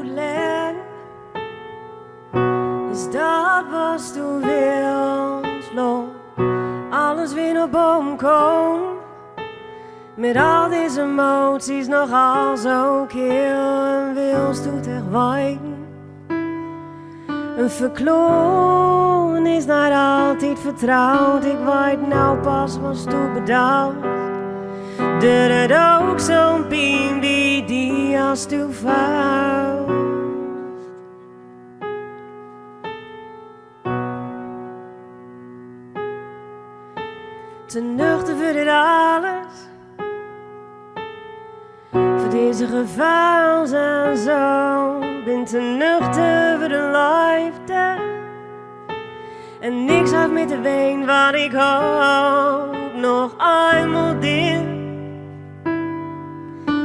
uitleggen. Dus dat was toen wilsloos. Alles weer naar boven komen. Met al deze emoties nogal zo kil en wilst doet echt wijken. Een verkloon is niet altijd vertrouwd. Ik weet nou pas was toe bedaald. Dat het ook zo'n pijn wie die als toe fout. Te nuchter voor dit alles. Voor deze gevaars en zo. Ben te nuchter voor de liefde. En niks heeft met de ween wat ik hoop. Nog eenmaal dit.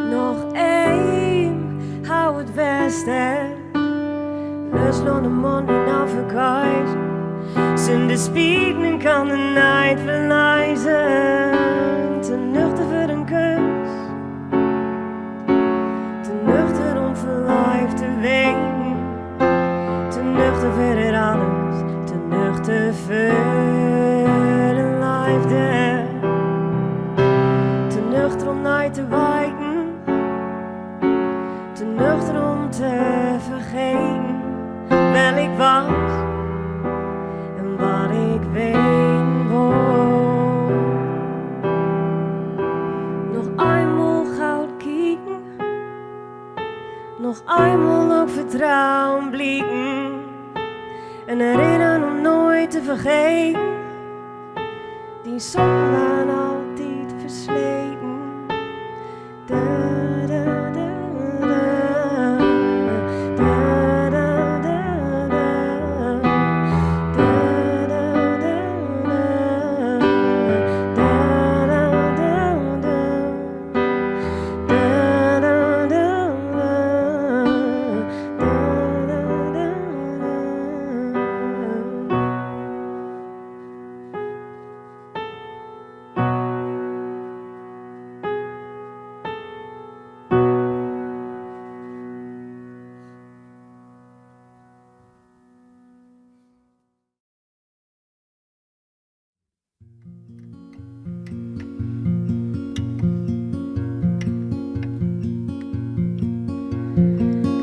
Nog één, hou het vast hè. Lus loon de mond niet afverkijzen. Zonder spieken kan de night verlijzen. Te nuchter voor een kus. Te nuchter om verliefd te weten. Te nuchter voor dit alles. Te nuchter voor de liefde. Te nuchter om nooit te wijken. Te nuchter om te vergeten. Wel ik was. Wat ik weet word. Nog eenmaal goud kijken. Nog eenmaal ook vertrouwen blikken. En herinneren om nooit te vergeten. Die zon waren altijd versleten.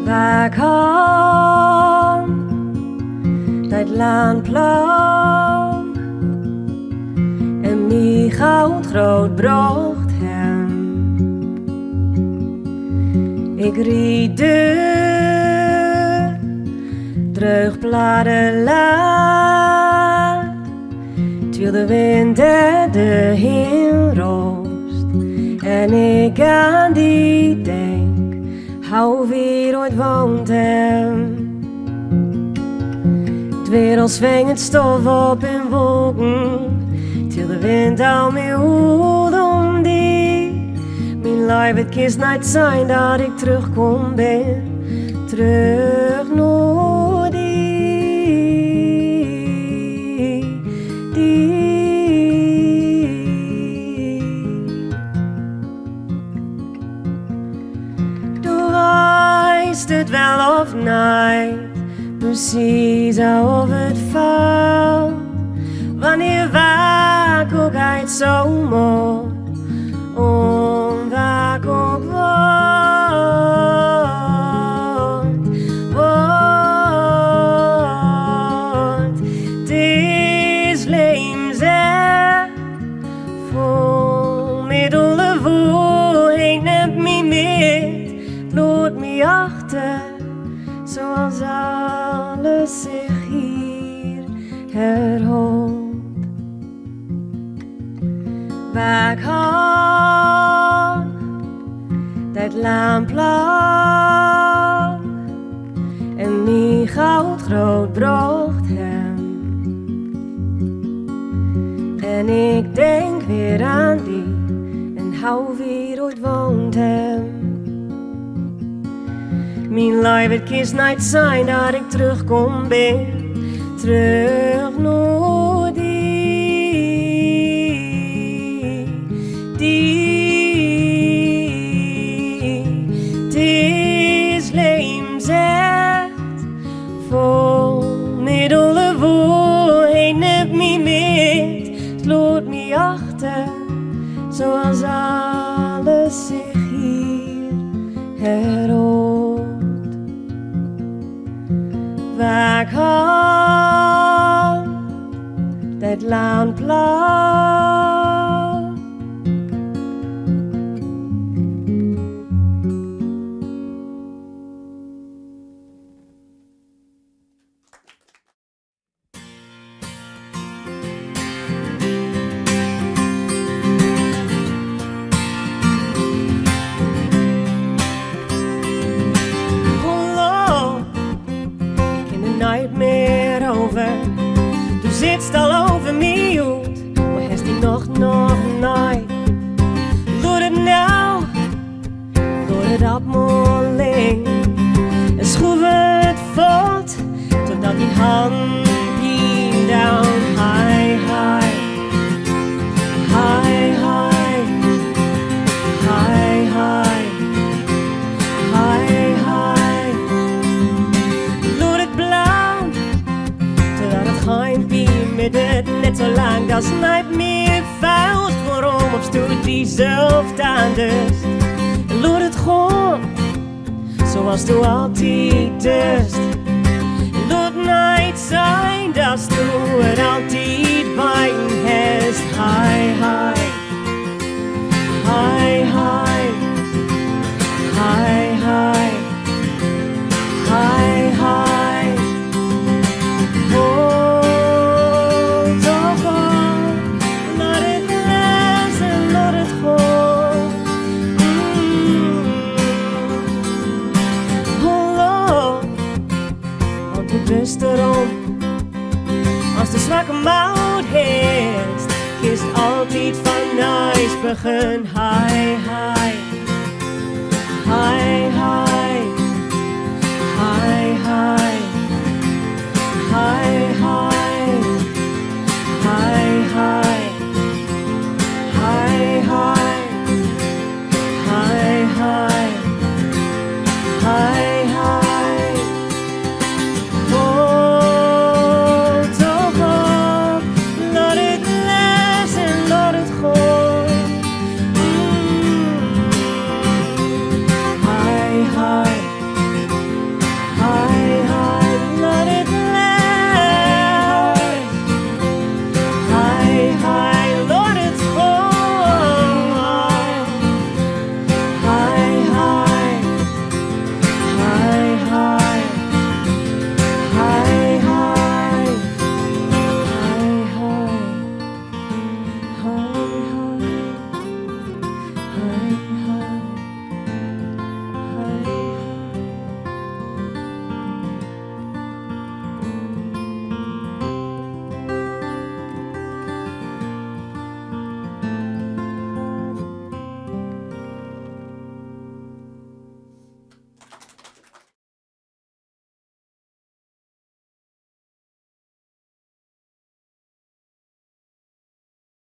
Waar kan dat land plan en mij goud groot brocht hem. Ik ried terugbladen laat, terwijl de wind de heen roost en ik aan die denk. Hou weer ooit woont hem. Het wereld zwengend stof op in wolken. Til de wind al meer hoed om die. Mijn lijf het kist niet zijn dat ik terugkom ben. Terug naar die. Is het wel of niet, precies of het valt. Wanneer waak ook uit zo mooi, onwaak ook wordt. Het is leemzeg, vol middelen voel, ik neem me mee, lood me achter, zoals alles zich hier herholt. Waar kan dat lamplam en mij goud groot brocht hem. En ik denk weer aan die en hou weer ooit woont hem. Mijn lijf het kist niet zijn dat ik terugkom ben, terug naar die. Het is leemzeg. kan, dat land blauw. Meer over. Du sitzt al over mij uit, maar heeft die nog nooit. Doe het nou, doe het op moling. En schroef het voort, totdat die hand pien down. Hi, hi, hi, hi, hi, hi, hi, hi. Doe het blauw, totdat het geen pien met het net zo lang als nooit meer fout. Waarom opstuurt die zelf anders? En laat het gewoon, zoals du altijd dust. En laat nooit zijn dat du het altijd bij hebt. Hi, hi, hi, hi, hi, hi, hi, hi. Oh, toch al, laat het les en laat het gewoon. Hallo, want du bist erom. Als de zwakke moed heerst, kist altijd van huis begin. Hi, hi, hi.